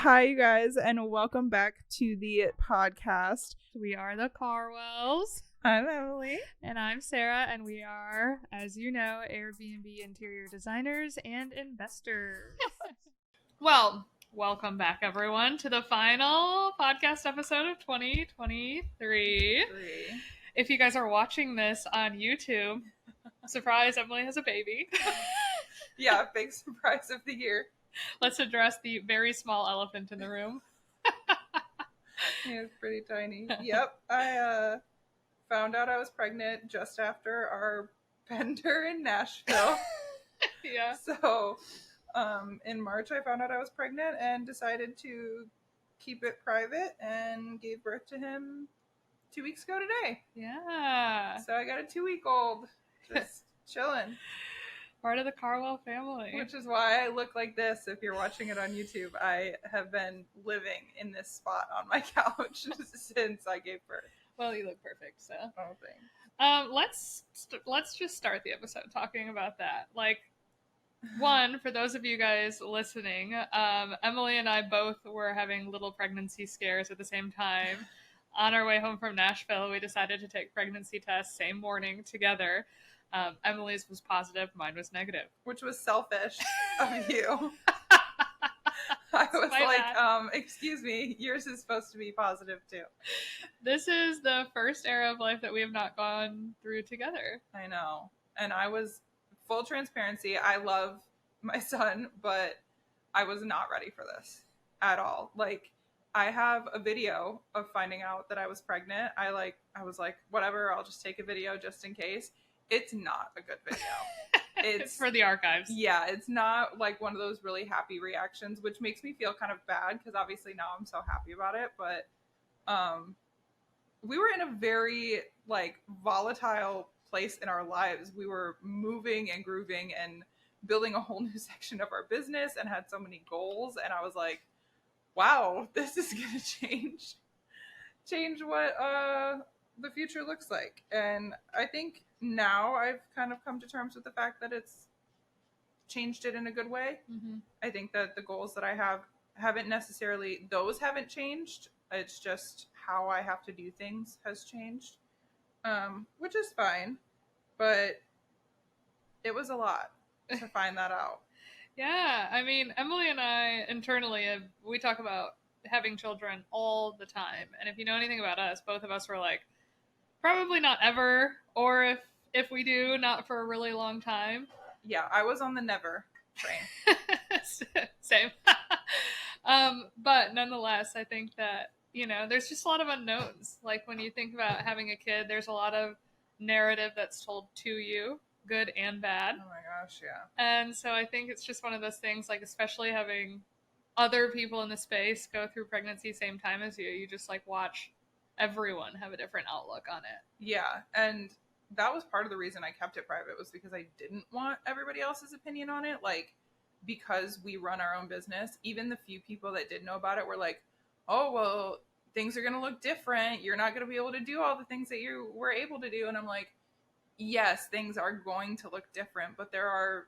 Hi, you guys, and welcome back to the podcast. We are the Karwells. I'm Emily. And I'm Sarah, and we are, as you know, Airbnb interior designers and investors. Well, welcome back, everyone, to the final podcast episode of 2023. If you guys are watching this on YouTube, surprise, Emily has a baby. Yeah, big surprise of the year. Let's address the very small elephant in the room. Yeah, it's pretty tiny. Yep, I found out I was pregnant just after our bender in Nashville. Yeah. So, in March I found out I was pregnant and decided to keep it private and gave birth to him 2 weeks ago today. Yeah. So I got a 2-week-old just chilling. Part of the Karwell family. Which is why I look like this. If you're watching it on YouTube, I have been living in this spot on my couch since I gave birth. Well, you look perfect, so. Oh, thanks. Let's just start the episode talking about that. Like, one, for those of you guys listening, Emily and I both were having little pregnancy scares at the same time. On our way home from Nashville, we decided to take pregnancy tests same morning together. Emily's was positive, mine was negative. Which was selfish of you. I was like, excuse me, yours is supposed to be positive too. This is the first era of life that we have not gone through together. I know. And I was, full transparency, I love my son, but I was not ready for this at all. Like, I have a video of finding out that I was pregnant. I was like, whatever, I'll just take a video just in case. It's not a good video. It's for the archives. Yeah, it's not like one of those really happy reactions, which makes me feel kind of bad because obviously now I'm so happy about it. But we were in a very like volatile place in our lives. We were moving and grooving and building a whole new section of our business and had so many goals. And I was like, wow, this is going to change what the future looks like. And I think now I've kind of come to terms with the fact that it's changed it in a good way. Mm-hmm. I think that the goals that I have haven't changed. It's just how I have to do things has changed, which is fine. But it was a lot to find that out. Yeah, I mean, Emily and I internally, we talk about having children all the time. And if you know anything about us, both of us were like, probably not ever, or if we do, not for a really long time. Yeah, I was on the never train. Same. But nonetheless, I think that, you know, there's just a lot of unknowns. Like when you think about having a kid, there's a lot of narrative that's told to you, good and bad. Oh my gosh, yeah. And so I think it's just one of those things, like especially having other people in the space go through pregnancy same time as you just like watch everyone have a different outlook on it. Yeah, and that was part of the reason I kept it private, was because I didn't want everybody else's opinion on it. Like, because we run our own business, even the few people that did know about it were like, oh, well, things are going to look different. You're not going to be able to do all the things that you were able to do. And I'm like, yes, things are going to look different, but there are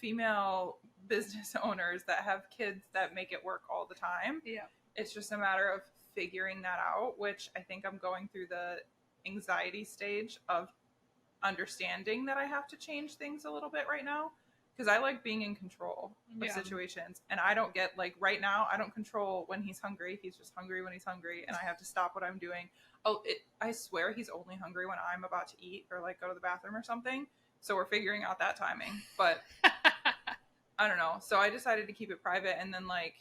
female business owners that have kids that make it work all the time. Yeah. It's just a matter of figuring that out, which I think I'm going through the anxiety stage of understanding that I have to change things a little bit right now, because I like being in control of situations, and I don't get, like, right now I don't control when he's hungry. He's just hungry when he's hungry, and I have to stop what I'm doing. I swear he's only hungry when I'm about to eat or like go to the bathroom or something, so we're figuring out that timing. But I don't know, so I decided to keep it private. And then, like,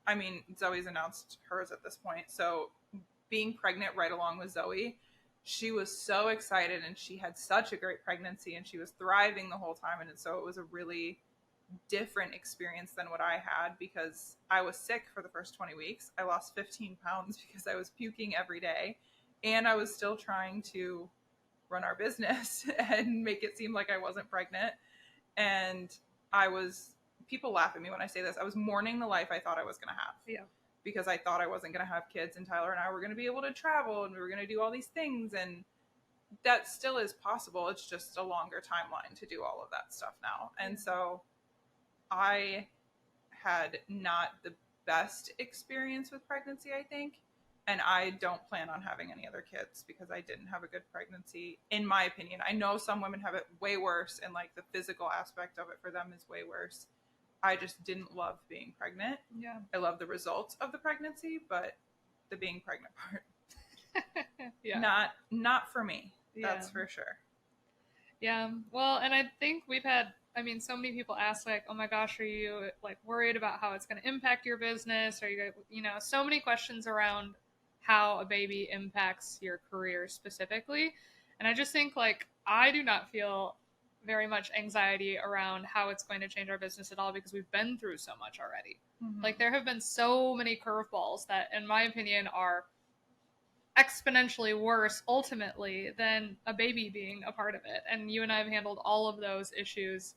I mean, Zoe's announced hers at this point. So being pregnant right along with Zoe, she was so excited and she had such a great pregnancy and she was thriving the whole time. And so it was a really different experience than what I had, because I was sick for the first 20 weeks. I lost 15 pounds because I was puking every day. And I was still trying to run our business and make it seem like I wasn't pregnant. And people laugh at me when I say this, I was mourning the life I thought I was going to have. Yeah. Because I thought I wasn't going to have kids, and Tyler and I were going to be able to travel and we were going to do all these things. And that still is possible. It's just a longer timeline to do all of that stuff now. And so I had not the best experience with pregnancy, I think. And I don't plan on having any other kids because I didn't have a good pregnancy, in my opinion. I know some women have it way worse, and like the physical aspect of it for them is way worse. I just didn't love being pregnant. Yeah. I love the results of the pregnancy, but the being pregnant part, yeah. not for me. Yeah. That's for sure. Yeah. Well, and I think we've had, I mean, so many people ask, like, oh my gosh, are you like worried about how it's going to impact your business? Are you, you know, so many questions around how a baby impacts your career specifically. And I just think, like, I do not feel very much anxiety around how it's going to change our business at all because we've been through so much already. Mm-hmm. Like, there have been so many curveballs that, in my opinion, are exponentially worse ultimately than a baby being a part of it. And you and I have handled all of those issues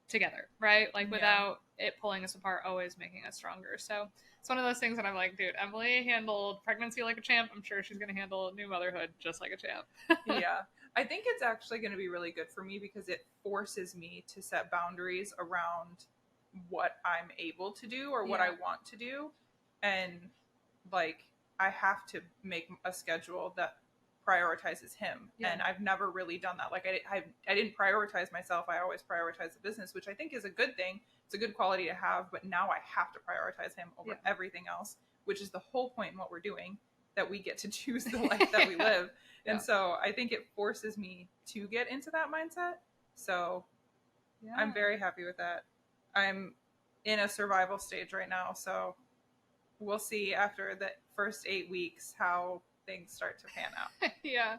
together, right? Like without it pulling us apart, always making us stronger. So it's one of those things that I'm like, dude, Emily handled pregnancy like a champ. I'm sure she's going to handle new motherhood just like a champ. Yeah. I think it's actually going to be really good for me because it forces me to set boundaries around what I'm able to do or what I want to do. And like, I have to make a schedule that prioritizes him. And I've never really done that. Like I didn't prioritize myself. I always prioritize the business, which I think is a good thing. It's a good quality to have, but now I have to prioritize him over everything else, which is the whole point in what we're doing, that we get to choose the life that we live. And so I think it forces me to get into that mindset. So I'm very happy with that. I'm in a survival stage right now. So we'll see after the first 8 weeks how things start to pan out. Yeah.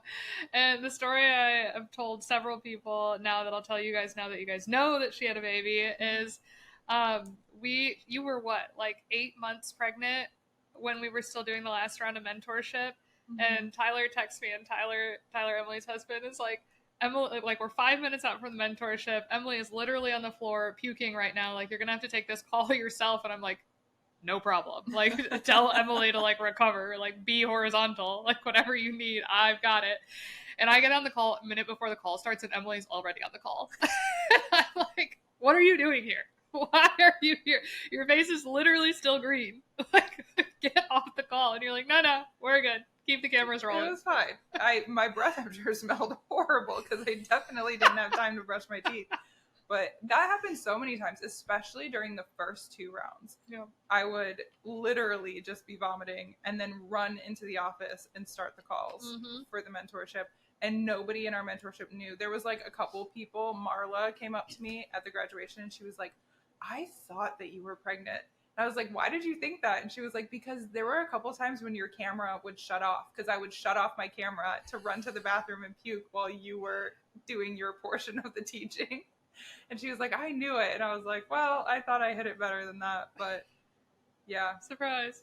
And the story I have told several people now that I'll tell you guys now that you guys know that she had a baby is you were what, like 8 months pregnant when we were still doing the last round of mentorship. Mm-hmm. And Tyler texts me, and Tyler, Emily's husband, is like, Emily, like, we're 5 minutes out from the mentorship. Emily is literally on the floor puking right now. Like, you're going to have to take this call yourself. And I'm like, no problem. Like, tell Emily to like recover, like be horizontal, like whatever you need, I've got it. And I get on the call a minute before the call starts, and Emily's already on the call. I'm like, what are you doing here? Why are you here? Your face is literally still green. Like, get off the call. And you're like, no, we're good. Keep the cameras rolling. It was fine. My breath after smelled horrible because I definitely didn't have time to brush my teeth. But that happened so many times, especially during the first 2 rounds. Yeah. I would literally just be vomiting and then run into the office and start the calls for the mentorship. And nobody in our mentorship knew. There was like a couple people. Marla came up to me at the graduation and she was like, I thought that you were pregnant. And I was like, why did you think that? And she was like, because there were a couple times when your camera would shut off, because I would shut off my camera to run to the bathroom and puke while you were doing your portion of the teaching. And she was like, I knew it. And I was like, well, I thought I hit it better than that. But yeah. Surprise.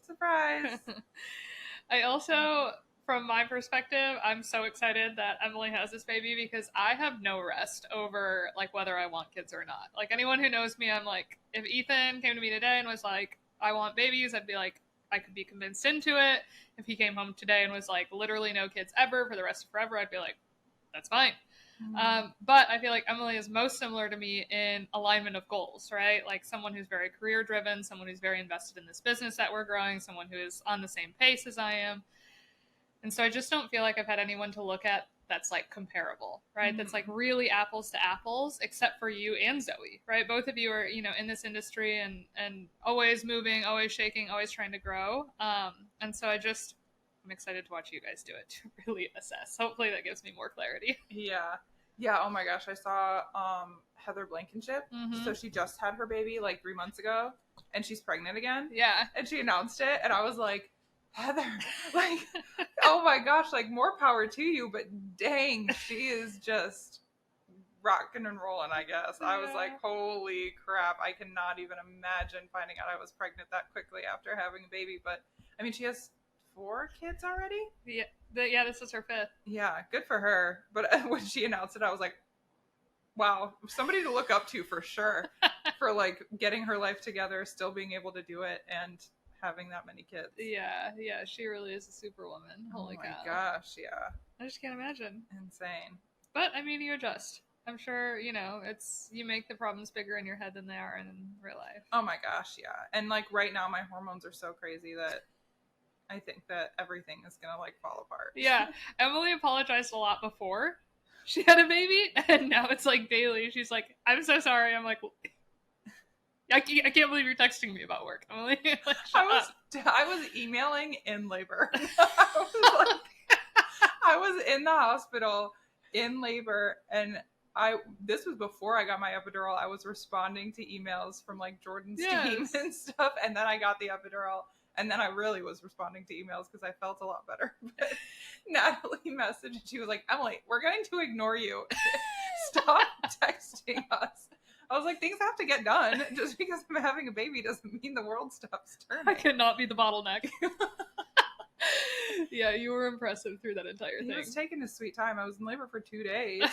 I also, from my perspective, I'm so excited that Emily has this baby because I have no rest over like whether I want kids or not. Like, anyone who knows me, I'm like, if Ethan came to me today and was like, I want babies, I'd be like, I could be convinced into it. If he came home today and was like, literally no kids ever for the rest of forever, I'd be like, that's fine. But I feel like Emily is most similar to me in alignment of goals, right? Like someone who's very career driven, someone who's very invested in this business that we're growing, someone who is on the same pace as I am. And so I just don't feel like I've had anyone to look at that's like comparable, right? That's like really apples to apples, except for you and Zoe, right? Both of you are, you know, in this industry and always moving, always shaking, always trying to grow. And so I'm excited to watch you guys do it to really assess. Hopefully that gives me more clarity. Yeah. Oh my gosh. I saw Heather Blankenship. So she just had her baby like 3 months ago and she's pregnant again. Yeah. And she announced it and I was like, Heather, like, oh my gosh, like more power to you. But dang, she is just rocking and rolling, I guess. Yeah. I was like, holy crap. I cannot even imagine finding out I was pregnant that quickly after having a baby. But I mean, she has 4 kids already. Yeah, this is her 5th. Yeah, good for her. But when she announced it, I was like, wow, somebody to look up to for sure. For like getting her life together, still being able to do it, and having that many kids. Yeah, she really is a superwoman. Holy cow. Oh my gosh, yeah. I just can't imagine. Insane. But I mean, you adjust. I'm sure, you know, you make the problems bigger in your head than they are in real life. Oh my gosh, yeah. And like right now my hormones are so crazy that I think that everything is gonna like fall apart. Yeah. Emily apologized a lot before she had a baby, and now it's like daily. She's like, I'm so sorry. I'm like, I can't believe you're texting me about work. Emily, like, I was emailing in labor. I was in the hospital in labor, and this was before I got my epidural. I was responding to emails from like Jordan's team and stuff, and then I got the epidural, and then I really was responding to emails because I felt a lot better. But Natalie messaged, and she was like, Emily, we're going to ignore you. Stop texting us. I was like, things have to get done. Just because I'm having a baby doesn't mean the world stops turning. I cannot be the bottleneck. Yeah, you were impressive through that entire thing. He was taking his sweet time. I was in labor for 2 days.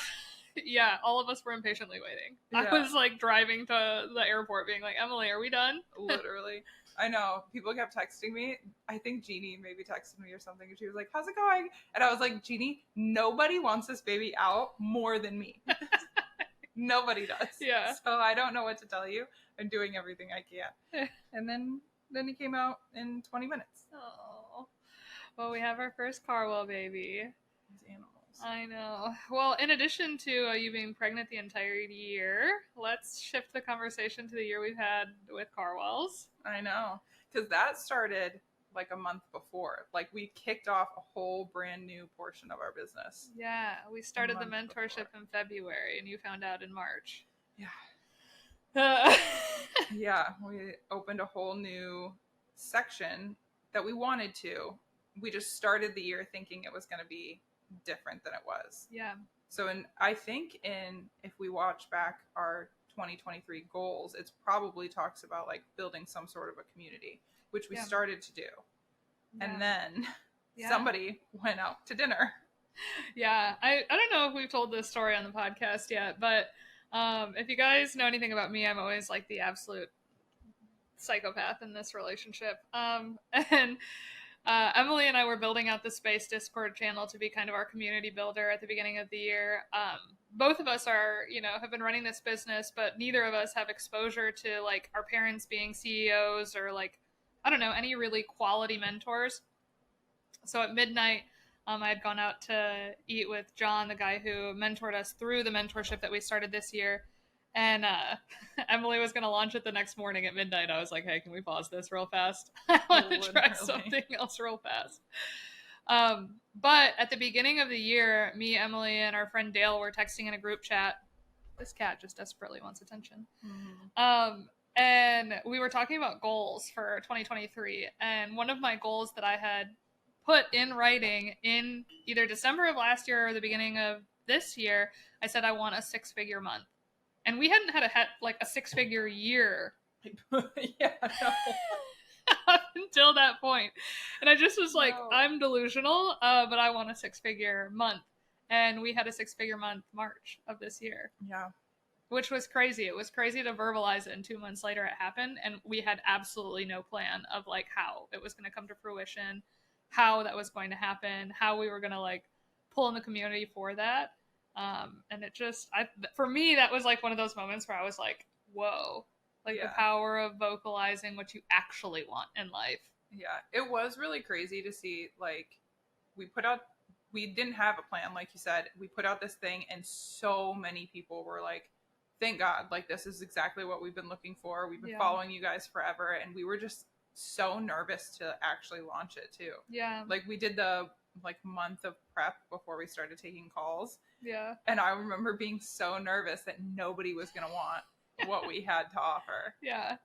Yeah, all of us were impatiently waiting. Yeah. I was like driving to the airport being like, Emily, are we done? Literally. I know. People kept texting me. I think Jeannie maybe texted me or something. And she was like, how's it going? And I was like, Jeannie, nobody wants this baby out more than me. Nobody does. Yeah. So I don't know what to tell you. I'm doing everything I can. And then he came out in 20 minutes. Oh. Well, we have our first Karwell baby. These animals. I know. Well, in addition to you being pregnant the entire year, let's shift the conversation to the year we've had with Karwells. I know. Because that started like a month before. Like we kicked off a whole brand new portion of our business. Yeah, we started the mentorship in February and you found out in March. Yeah. Yeah, we opened a whole new section that we wanted to. We just started the year thinking it was going to be different than it was. Yeah. So I think if we watch back our 2023 goals, it's probably talks about like building some sort of a community, which we started to do. Yeah. And then somebody went out to dinner. Yeah. I don't know if we've told this story on the podcast yet, but if you guys know anything about me, I'm always like the absolute psychopath in this relationship. And Emily and I were building out the Space Discord channel to be kind of our community builder at the beginning of the year. Both of us are, have been running this business, but neither of us have exposure to like our parents being CEOs or like, I don't know, any really quality mentors. So at midnight, I had gone out to eat with John, the guy who mentored us through the mentorship that we started this year. And Emily was going to launch it the next morning at midnight. I was like, hey, can we pause this real fast? I want to try something else real fast. But at the beginning of the year, me, Emily, and our friend Dale were texting in a group chat. This cat just desperately wants attention. Mm-hmm. And we were talking about goals for 2023. And one of my goals that I had put in writing in either December of last year or the beginning of this year, I said I want a 6-figure month. And we hadn't had a 6-figure year. Yeah, no. Up until that point. And I just was like, no. I'm delusional, but I want a 6-figure month. And we had a 6-figure month March of this year. Yeah. Which was crazy. It was crazy to verbalize it, and 2 months later it happened. And we had absolutely no plan of like how it was going to come to fruition, how that was going to happen, how we were going to like pull in the community for that. And it just, for me, that was like one of those moments where I was like, whoa, like the power of vocalizing what you actually want in life. Yeah, it was really crazy to see, like, we didn't have a plan, like you said. We put out this thing and so many people were like, thank God, like, this is exactly what we've been looking for. We've been following you guys forever. And we were just so nervous to actually launch it too. Yeah. Like we did the month of prep before we started taking calls. Yeah. And I remember being so nervous that nobody was going to want what we had to offer. Yeah.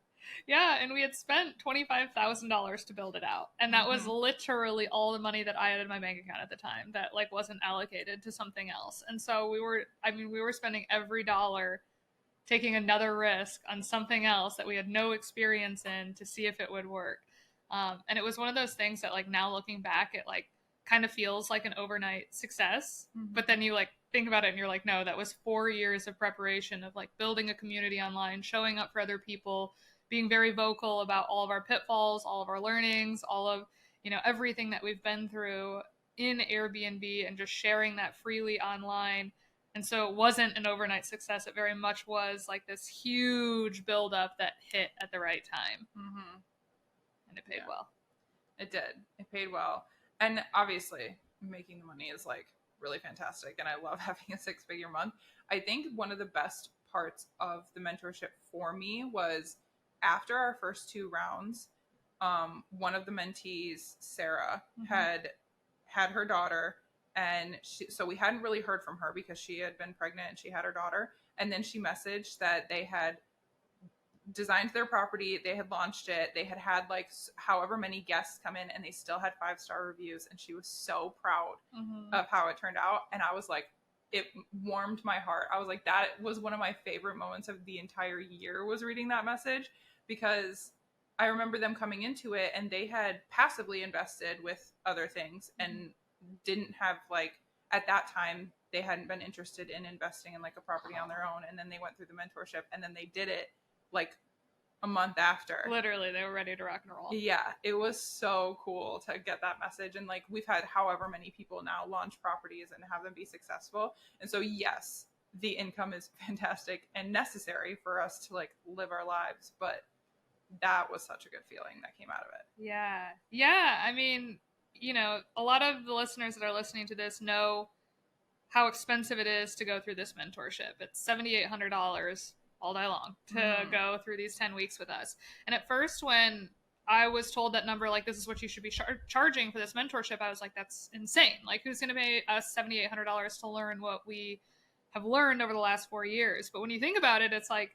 Yeah. And we had spent $25,000 to build it out. And that was literally all the money that I had in my bank account at the time that like wasn't allocated to something else. And so we were spending every dollar taking another risk on something else that we had no experience in to see if it would work. And it was one of those things that like now looking back, it like kind of feels like an overnight success. But then you like think about it and you're like, no, that was 4 years of preparation of like building a community online, showing up for other people, being very vocal about all of our pitfalls, all of our learnings, all of, everything that we've been through in Airbnb and just sharing that freely online. And so it wasn't an overnight success. It very much was like this huge buildup that hit at the right time. Mm-hmm. And it paid well. It did. It paid well. And obviously, making the money is like really fantastic. And I love having a 6-figure month. I think one of the best parts of the mentorship for me was after our first 2 rounds, one of the mentees, Sarah, had her daughter. And so we hadn't really heard from her because she had been pregnant and she had her daughter. And then she messaged that they had designed their property, they had launched it, they had like however many guests come in, and they still had 5-star reviews, and she was so proud of how it turned out. And I was like, it warmed my heart. I was like, that was one of my favorite moments of the entire year, was reading that message, because I remember them coming into it and they had passively invested with other things and didn't have, like, at that time they hadn't been interested in investing in like a property on their own, and then they went through the mentorship and then they did it like a month after. Literally, they were ready to rock and roll. Yeah, it was so cool to get that message. And like, we've had however many people now launch properties and have them be successful. And so yes, the income is fantastic and necessary for us to like live our lives, but that was such a good feeling that came out of it. Yeah. I mean, you know, a lot of the listeners that are listening to this know how expensive it is to go through this mentorship. It's $7,800 all day long to go through these 10 weeks with us. And at first, when I was told that number, like, this is what you should be charging for this mentorship, I was like, that's insane. Like, who's going to pay us $7,800 to learn what we have learned over the last 4 years? But when you think about it, it's like,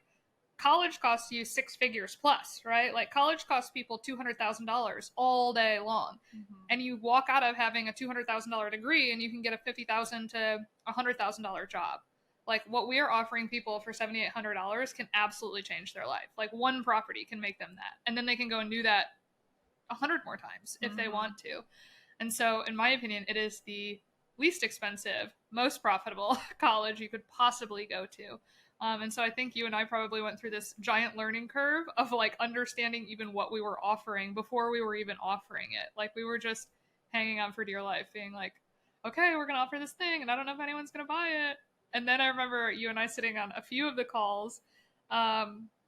college costs you 6 figures plus, right? Like, college costs people $200,000 all day long. And you walk out of having a $200,000 degree and you can get a $50,000 to $100,000 job. Like, what we are offering people for $7,800 can absolutely change their life. Like, one property can make them that. And then they can go and do that 100 more times if they want to. And so, in my opinion, it is the least expensive, most profitable college you could possibly go to. And so I think you and I probably went through this giant learning curve of like understanding even what we were offering before we were even offering it. Like, we were just hanging on for dear life, being like, okay, we're going to offer this thing and I don't know if anyone's going to buy it. And then I remember you and I sitting on a few of the calls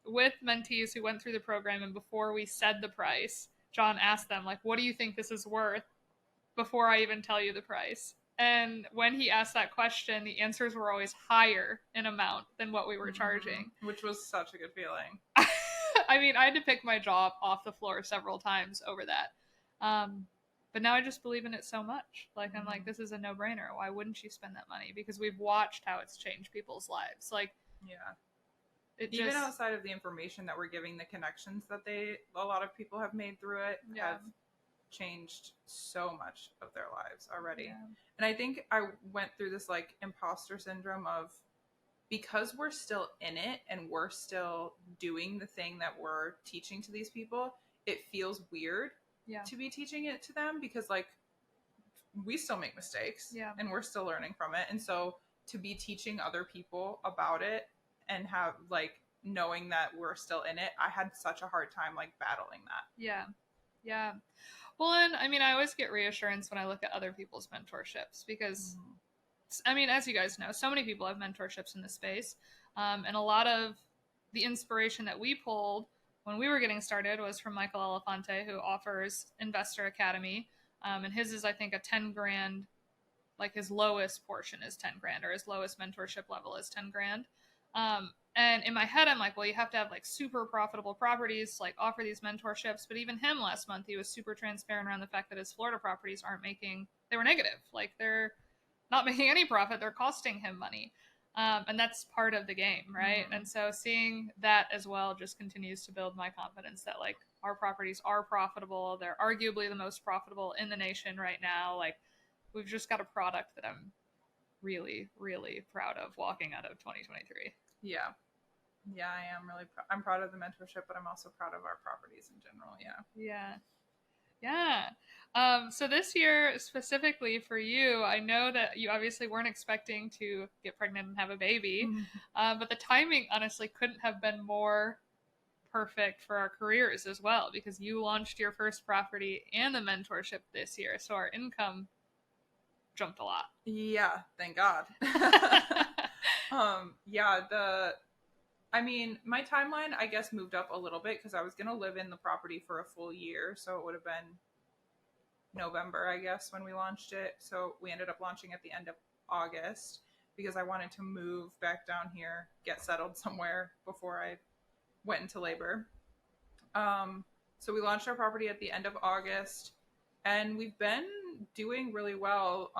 with mentees who went through the program. And before we said the price, John asked them, like, what do you think this is worth before I even tell you the price? And when he asked that question, the answers were always higher in amount than what we were charging. Which was such a good feeling. I mean, I had to pick my jaw off the floor several times over that. But now I just believe in it so much. Like, I'm like, this is a no-brainer. Why wouldn't you spend that money? Because we've watched how it's changed people's lives. Like, yeah. Even outside of the information that we're giving, the connections that a lot of people have made through it have changed so much of their lives already. Yeah. And I think I went through this like imposter syndrome of, because we're still in it and we're still doing the thing that we're teaching to these people, it feels weird to be teaching it to them, because like, we still make mistakes and we're still learning from it. And so to be teaching other people about it and have like knowing that we're still in it, I had such a hard time like battling that. Yeah. Well, and I mean, I always get reassurance when I look at other people's mentorships, because I mean, as you guys know, so many people have mentorships in this space. And a lot of the inspiration that we pulled when we were getting started was from Michael Elefante, who offers Investor Academy. And his is, I think, a 10 grand, like his lowest portion is 10 grand, or his lowest mentorship level is 10 grand. And in my head, I'm like, well, you have to have like super profitable properties to like offer these mentorships. But even him last month, he was super transparent around the fact that his Florida properties they were negative. Like, they're not making any profit. They're costing him money. And that's part of the game, right? And so seeing that as well just continues to build my confidence that like our properties are profitable. They're arguably the most profitable in the nation right now. Like, we've just got a product that I'm really, really proud of walking out of 2023. Yeah, I am really I'm proud of the mentorship, but I'm also proud of our properties in general. So this year specifically for you, I know that you obviously weren't expecting to get pregnant and have a baby, but the timing honestly couldn't have been more perfect for our careers as well, because you launched your first property and the mentorship this year, so our income jumped a lot. Yeah, thank God. Yeah, my timeline, I guess, moved up a little bit because I was going to live in the property for a full year. So it would have been November, I guess, when we launched it. So we ended up launching at the end of August because I wanted to move back down here, get settled somewhere before I went into labor. So we launched our property at the end of August, and we've been doing really well.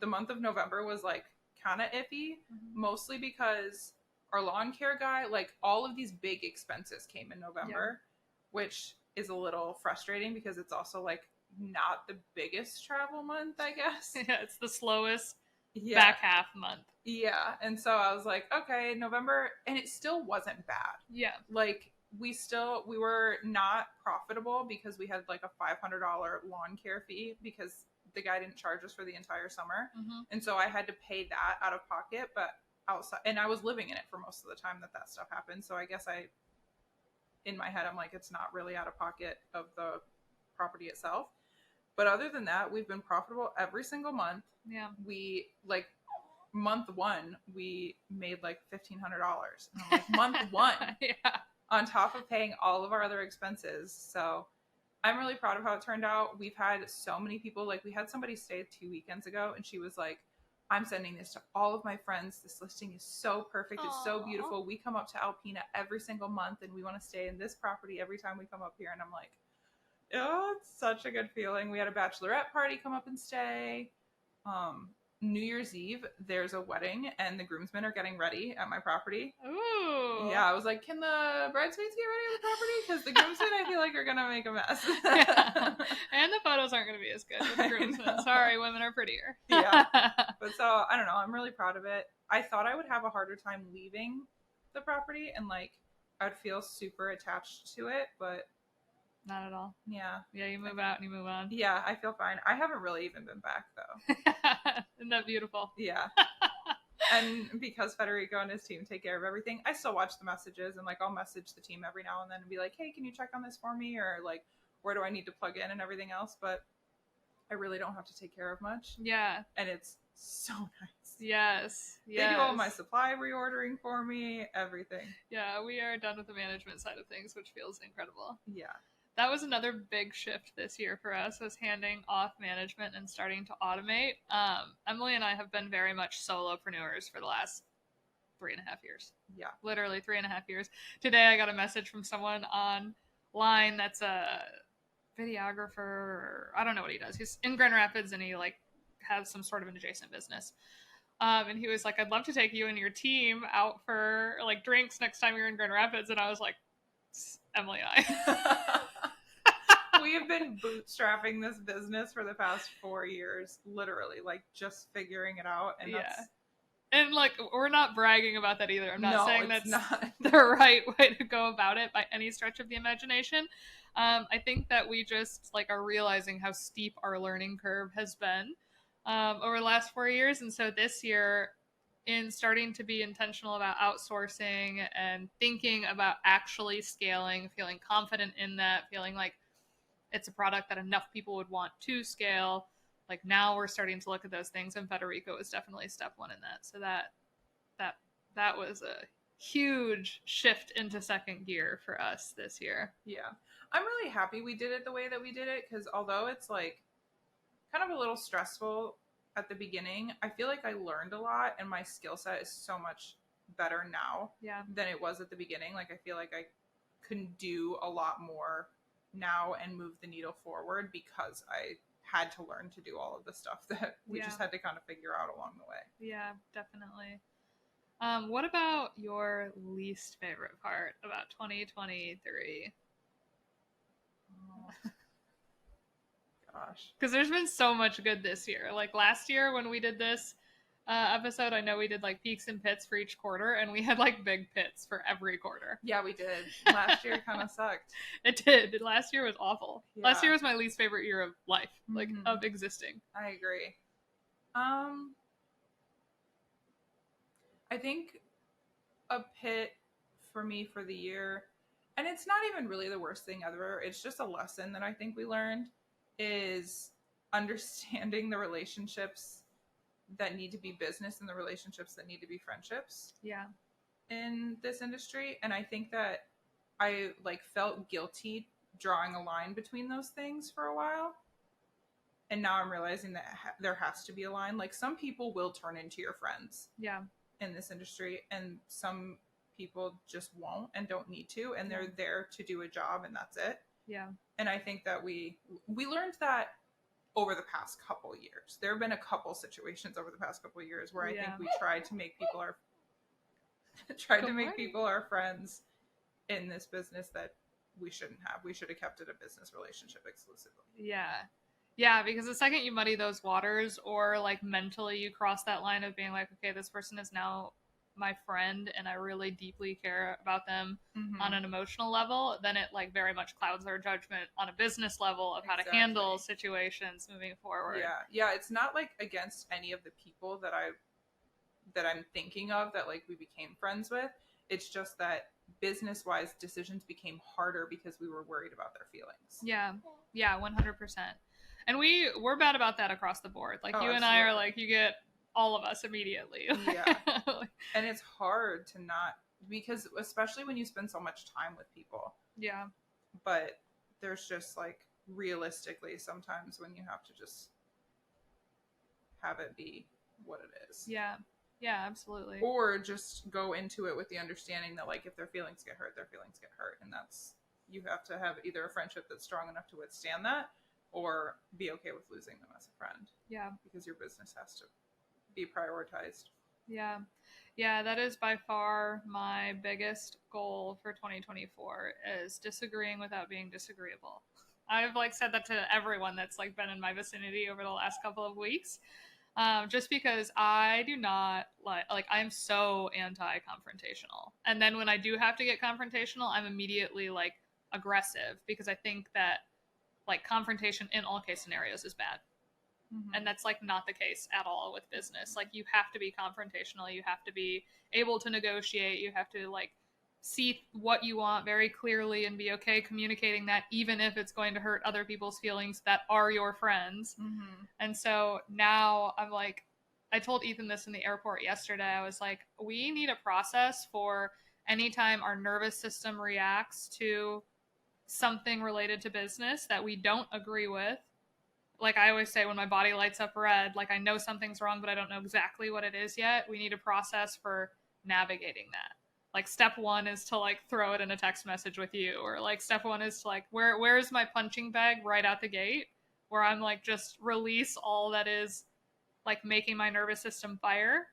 The month of November was like kind of iffy, mostly because our lawn care guy, like all of these big expenses came in November, which is a little frustrating because it's also not the biggest travel month, I guess. Yeah, it's the slowest back half month. Yeah. And so I was like, okay, November, and it still wasn't bad. Yeah. We were not profitable because we had like a $500 lawn care fee because the guy didn't charge us for the entire summer. And so I had to pay that out of pocket, but outside, and I was living in it for most of the time that stuff happened. So I guess in my head, I'm like, it's not really out of pocket of the property itself. But other than that, we've been profitable every single month. Yeah. We month one, we made like $1,500. And I'm like, month one, on top of paying all of our other expenses. So I'm really proud of how it turned out. We've had so many people, we had somebody stay 2 weekends ago, and she was like, I'm sending this to all of my friends. This listing is so perfect. It's so beautiful. We come up to Alpena every single month, and we want to stay in this property every time we come up here. And I'm like, oh, it's such a good feeling. We had a bachelorette party come up and stay. New Year's Eve, there's a wedding, and the groomsmen are getting ready at my property. Ooh. Yeah, I was like, can the bridesmaids get ready at the property? Because the groomsmen, I feel like, are going to make a mess. And the photos aren't going to be as good with the groomsmen. Sorry, women are prettier. Yeah. But so, I don't know. I'm really proud of it. I thought I would have a harder time leaving the property, and I'd feel super attached to it, but not at all. Yeah. Yeah, you move out and you move on. Yeah, I feel fine. I haven't really even been back, though. Isn't that beautiful? Yeah. And because Federico and his team take care of everything, I still watch the messages, and I'll message the team every now and then and be like, hey, can you check on this for me? Or where do I need to plug in and everything else? But I really don't have to take care of much. Yeah. And it's so nice. Yes. They do all my supply reordering for me, everything. Yeah, we are done with the management side of things, which feels incredible. Yeah. That was another big shift this year for us, was handing off management and starting to automate. Emily and I have been very much solopreneurs for the last 3.5 years. Yeah. Literally 3.5 years. Today I got a message from someone online that's a videographer. I don't know what he does. He's in Grand Rapids, and he has some sort of an adjacent business. And he was like, I'd love to take you and your team out for drinks next time you're in Grand Rapids. And I was like, Emily and I. We have been bootstrapping this business for the past 4 years, literally, just figuring it out. And that's... And we're not bragging about that either. I'm not saying that's not the right way to go about it by any stretch of the imagination. I think that we just are realizing how steep our learning curve has been over the last 4 years. And so this year, in starting to be intentional about outsourcing and thinking about actually scaling, feeling confident in that, feeling like it's a product that enough people would want to scale. Now we're starting to look at those things, and Federico was definitely step one in that. So that was a huge shift into second gear for us this year. Yeah. I'm really happy we did it the way that we did it, because although it's kind of a little stressful at the beginning, I feel like I learned a lot, and my skill set is so much better now than it was at the beginning. I feel like I can do a lot more now and move the needle forward because I had to learn to do all of the stuff that we just had to kind of figure out along the way. Yeah, definitely. What about your least favorite part about 2023? Oh. Gosh. Because there's been so much good this year. Last year when we did this episode, I know we did peaks and pits for each quarter, and we had big pits for every quarter. Yeah, we did. Last year kind of sucked. It did. Last year was awful. Yeah. Last year was my least favorite year of life, of existing. I agree. I think a pit for me for the year, and it's not even really the worst thing ever, it's just a lesson that I think we learned, is understanding the relationships that need to be business and the relationships that need to be friendships. Yeah. In this industry. And I think that I like felt guilty drawing a line between those things for a while. And now I'm realizing that there has to be a line. Like some people will turn into your friends. Yeah. In this industry, and some people just won't and don't need to, and they're there to do a job, and that's it. Yeah. And I think that we learned that over the past couple years. There have been a couple situations over the past couple years where I think we tried to make people our friends in this business that we shouldn't have. We should have kept it a business relationship exclusively. Yeah. Yeah, because the second you muddy those waters, or like mentally you cross that line of being like, okay, this person is now my friend and I really deeply care about them on an emotional level, then it like very much clouds our judgment on a business level of how to handle situations moving forward. Yeah, it's not like against any of the people that I'm thinking of that like we became friends with. It's just that business-wise decisions became harder because we were worried about their feelings. Yeah, 100%. And we're bad about that across the board. Like you and I are like, you get all of us immediately. Yeah. And it's hard to not, because especially when you spend so much time with people. Yeah. But there's just like realistically sometimes when you have to just have it be what it is. Yeah. Yeah, absolutely. Or just go into it with the understanding that like if their feelings get hurt, their feelings get hurt. And that's, you have to have either a friendship that's strong enough to withstand that, or be okay with losing them as a friend. Yeah. Because your business has to be prioritized. Yeah. Yeah, that is by far my biggest goal for 2024 is disagreeing without being disagreeable. I've like said that to everyone that's like been in my vicinity over the last couple of weeks. Just because I do not like I'm so anti-confrontational. And then when I do have to get confrontational, I'm immediately like aggressive because I think that like confrontation in all case scenarios is bad. And that's like not the case at all with business. Like you have to be confrontational. You have to be able to negotiate. You have to like see what you want very clearly and be okay communicating that, even if it's going to hurt other people's feelings that are your friends. And so now I'm like, I told Ethan this in the airport yesterday. I was like, we need a process for anytime our nervous system reacts to something related to business that we don't agree with. Like I always say, when my body lights up red, like I know something's wrong, but I don't know exactly what it is yet. We need a process for navigating that. Like step one is to like throw it in a text message with you, or like step one is to like, where is my punching bag right out the gate, where I'm like just release all that is like making my nervous system fire,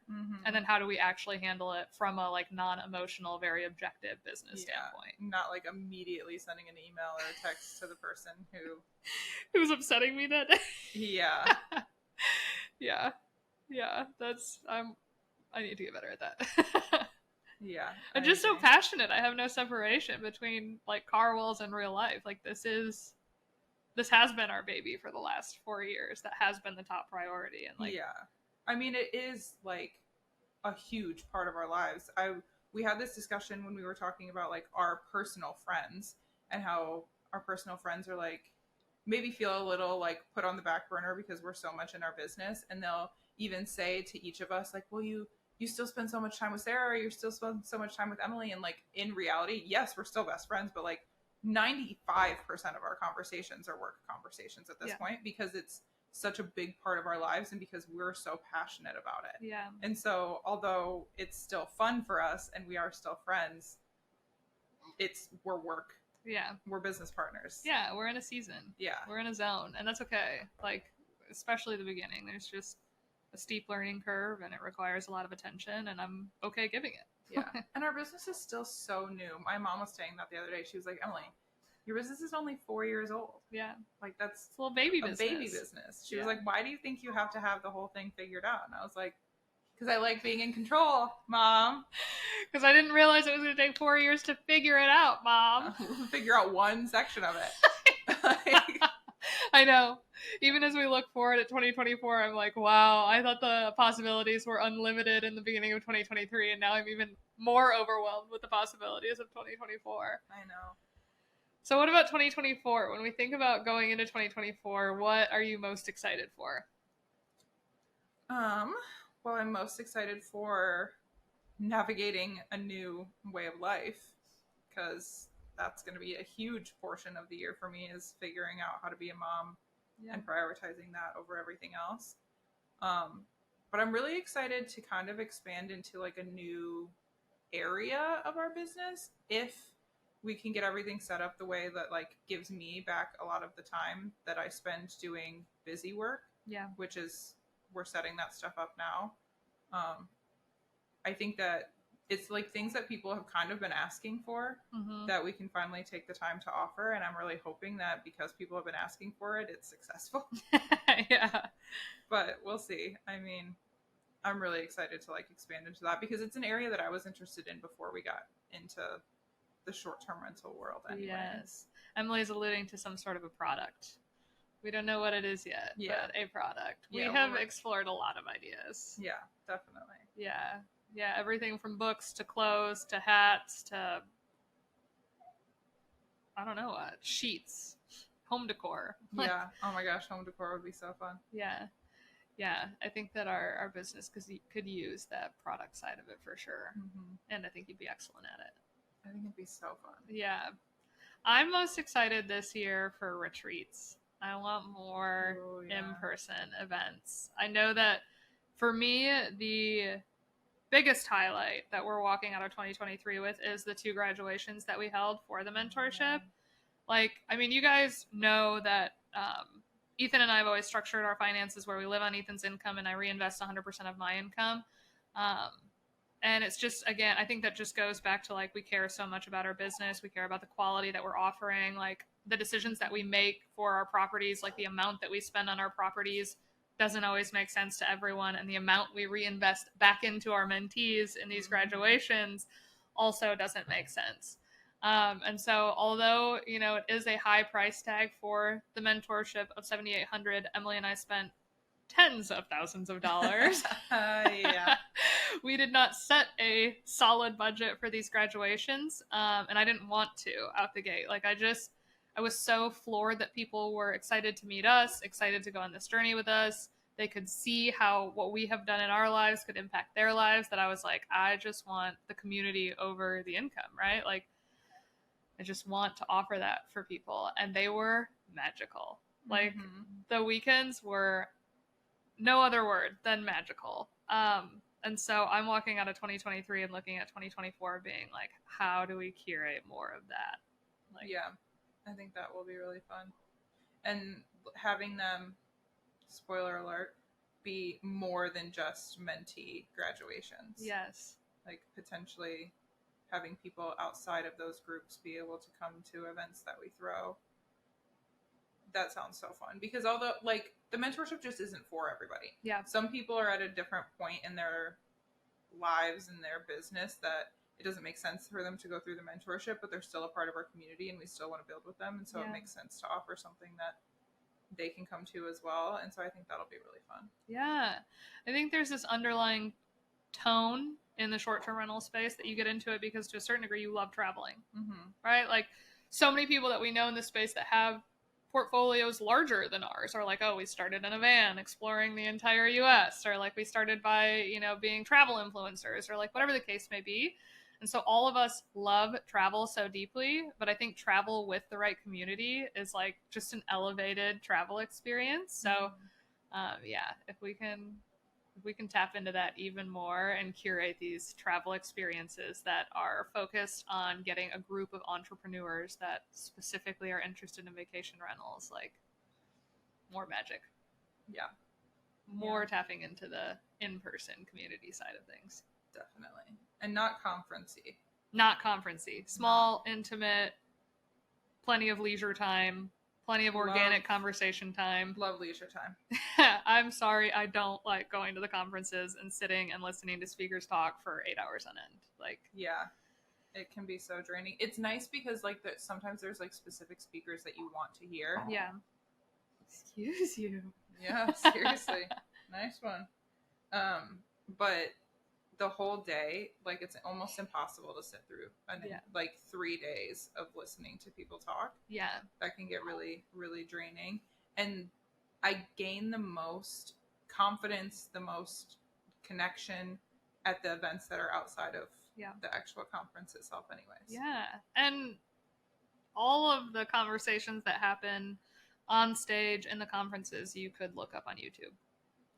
and then how do we actually handle it from a like non-emotional, very objective business standpoint. Not like immediately sending an email or a text to the person who's upsetting me that day. Yeah, that's I need to get better at that. I'm just so passionate. I have no separation between like Karwells and real life. Like this has been our baby for the last 4 years. That has been the top priority. And like, I mean, it is like a huge part of our lives. We had this discussion when we were talking about like our personal friends and how our personal friends are like, maybe feel a little like put on the back burner because we're so much in our business. And they'll even say to each of us like, well, you still spend so much time with Sarah, or you still spend so much time with Emily. And like, in reality, yes, we're still best friends, but like 95% of our conversations are work conversations at this point, because it's such a big part of our lives and because we're so passionate about it. Yeah. And so although it's still fun for us and we are still friends, we're work. Yeah. We're business partners. Yeah, we're in a season. Yeah. We're in a zone, and that's okay. Like, especially the beginning, there's just a steep learning curve and it requires a lot of attention, and I'm okay giving it. Yeah. And our business is still so new. My mom was saying that the other day. She was like, Emily, your business is only 4 years old. Yeah. Like that's a little baby business. Baby business. She was like, why do you think you have to have the whole thing figured out? And I was like, because I like being in control, Mom. Because I didn't realize it was going to take 4 years to figure it out, Mom. Figure out one section of it. I know. Even as we look forward at 2024, I'm like, wow, I thought the possibilities were unlimited in the beginning of 2023, and now I'm even more overwhelmed with the possibilities of 2024. I know. So what about 2024? When we think about going into 2024, what are you most excited for? Well, I'm most excited for navigating a new way of life, because that's going to be a huge portion of the year for me, is figuring out how to be a mom and prioritizing that over everything else. But I'm really excited to kind of expand into like a new area of our business if we can get everything set up the way that like gives me back a lot of the time that I spend doing busy work. Yeah. Which is, we're setting that stuff up now. I think that it's like things that people have kind of been asking for that we can finally take the time to offer. And I'm really hoping that because people have been asking for it, it's successful. Yeah. But we'll see. I mean, I'm really excited to like expand into that because it's an area that I was interested in before we got into the short-term rental world anyway. Yes. Emily's alluding to some sort of a product. We don't know what it is yet, but a product. We have explored a lot of ideas. Yeah, definitely. Yeah. Yeah, everything from books to clothes to hats to, I don't know what, sheets, home decor. Yeah. Oh my gosh, home decor would be so fun. Yeah. Yeah, I think that our business could use that product side of it for sure. And I think you'd be excellent at it. I think it'd be so fun. Yeah. I'm most excited this year for retreats. I want more in-person events. I know that for me, the biggest highlight that we're walking out of 2023 with is the 2 graduations that we held for the mentorship. Like, I mean, you guys know that Ethan and I have always structured our finances where we live on Ethan's income and I reinvest 100% of my income. And it's just, again, I think that just goes back to like, we care so much about our business. We care about the quality that we're offering, like the decisions that we make for our properties, like the amount that we spend on our properties doesn't always make sense to everyone. And the amount we reinvest back into our mentees in these graduations also doesn't make sense. And so although, you know, it is a high price tag for the mentorship of $7,800, Emily and I spent tens of thousands of dollars. Yeah. We did not set a solid budget for these graduations. And I didn't want to out the gate. Like I was so floored that people were excited to meet us, excited to go on this journey with us. They could see how what we have done in our lives could impact their lives, that I was like, I just want the community over the income, right? Like, I just want to offer that for people. And they were magical. Like, the weekends were no other word than magical. And so I'm walking out of 2023 and looking at 2024 being like, how do we curate more of that? Like, yeah, I think that will be really fun. And having them, spoiler alert, be more than just mentee graduations. Yes. Like potentially having people outside of those groups be able to come to events that we throw. That sounds so fun, because although like the mentorship just isn't for everybody. Yeah. Some people are at a different point in their lives and their business that it doesn't make sense for them to go through the mentorship, but they're still a part of our community and we still want to build with them. And so it makes sense to offer something that they can come to as well. And so I think that'll be really fun. Yeah. I think there's this underlying tone in the short-term rental space that you get into it because to a certain degree you love traveling, right? Like so many people that we know in this space that have portfolios larger than ours are like, oh, we started in a van exploring the entire US, or like we started by, you know, being travel influencers, or like whatever the case may be. And so all of us love travel so deeply, but I think travel with the right community is like just an elevated travel experience. So yeah, if we can tap into that even more and curate these travel experiences that are focused on getting a group of entrepreneurs that specifically are interested in vacation rentals, like more magic. Yeah. More tapping into the in-person community side of things. Definitely. And not conference-y. Not conference-y. Small, intimate, plenty of leisure time, plenty of organic conversation time. Love leisure time. I'm sorry, I don't like going to the conferences and sitting and listening to speakers talk for 8 hours on end. Like, yeah, it can be so draining. It's nice because like sometimes there's like specific speakers that you want to hear. Yeah. Excuse you. Yeah, seriously. Nice one. But the whole day, like it's almost impossible to sit through like 3 days of listening to people talk. Yeah. That can get really, really draining. And I gain the most confidence, the most connection at the events that are outside of the actual conference itself anyways. Yeah. And all of the conversations that happen on stage in the conferences you could look up on YouTube.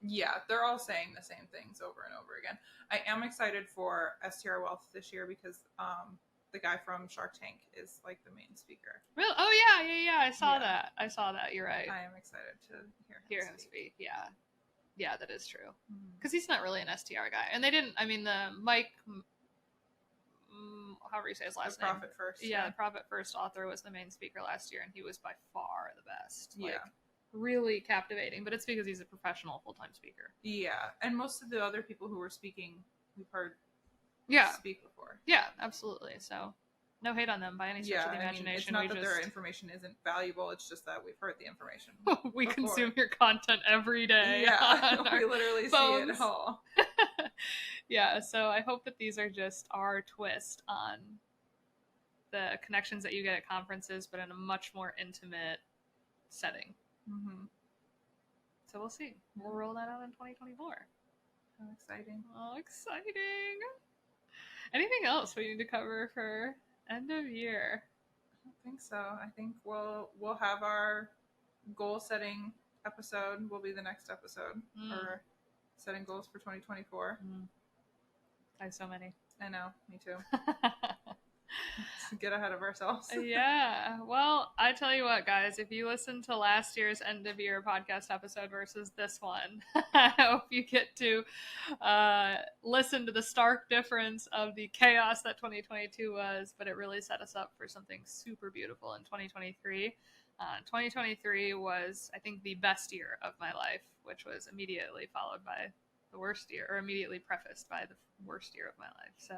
Yeah, they're all saying the same things over and over again. I am excited for STR Wealth this year because the guy from Shark Tank is like the main speaker. Really? Oh yeah. I saw that. You're right. I am excited to hear him speak. Yeah, that is true. Because he's not really an STR guy, and they didn't. I mean, the Mike, however you say his last name, Profit First. Yeah, the Profit First author was the main speaker last year, and he was by far the best. Yeah. Like, really captivating, but it's because he's a professional full-time speaker. Yeah, and most of the other people who were speaking, we've heard speak before. Yeah, absolutely. So no hate on them by any stretch of the imagination. It's not that their information isn't valuable, it's just that we've heard the information. We consume your content every day. Yeah, we literally phones. See it all. Yeah, so I hope that these are just our twist on the connections that you get at conferences, but in a much more intimate setting. So we'll see. We'll roll that out in 2024. How exciting. Oh, exciting. Anything else we need to cover for end of year? I don't think so. I think we'll have our goal setting episode will be the next episode for setting goals for 2024. I have so many. I know, me too. Get ahead of ourselves. Yeah. Well, I tell you what, guys, if you listen to last year's end of year podcast episode versus this one, I hope you get to listen to the stark difference of the chaos that 2022 was, but it really set us up for something super beautiful in 2023. 2023 was, I think, the best year of my life, which was immediately followed by the worst year, or immediately prefaced by the worst year of my life. So,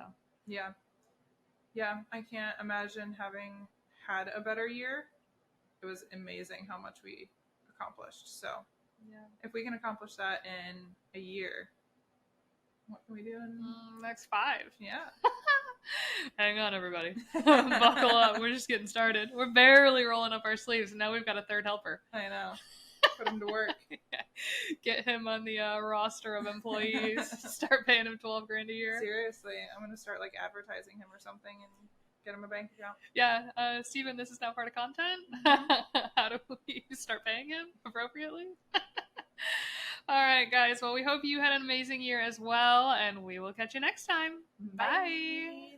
yeah, I can't imagine having had a better year. It was amazing how much we accomplished. So, if we can accomplish that in a year, what can we do in next 5? Yeah. Hang on, everybody. Buckle up. We're just getting started. We're barely rolling up our sleeves, and now we've got a third helper. I know. Put him to work. Get him on the roster of employees. Start paying him $12,000 a year. Seriously, I'm gonna start like advertising him or something and get him a bank account. Yeah, Steven, this is now part of content. How do we start paying him appropriately? All right, guys. Well, we hope you had an amazing year as well, and we will catch you next time. Bye.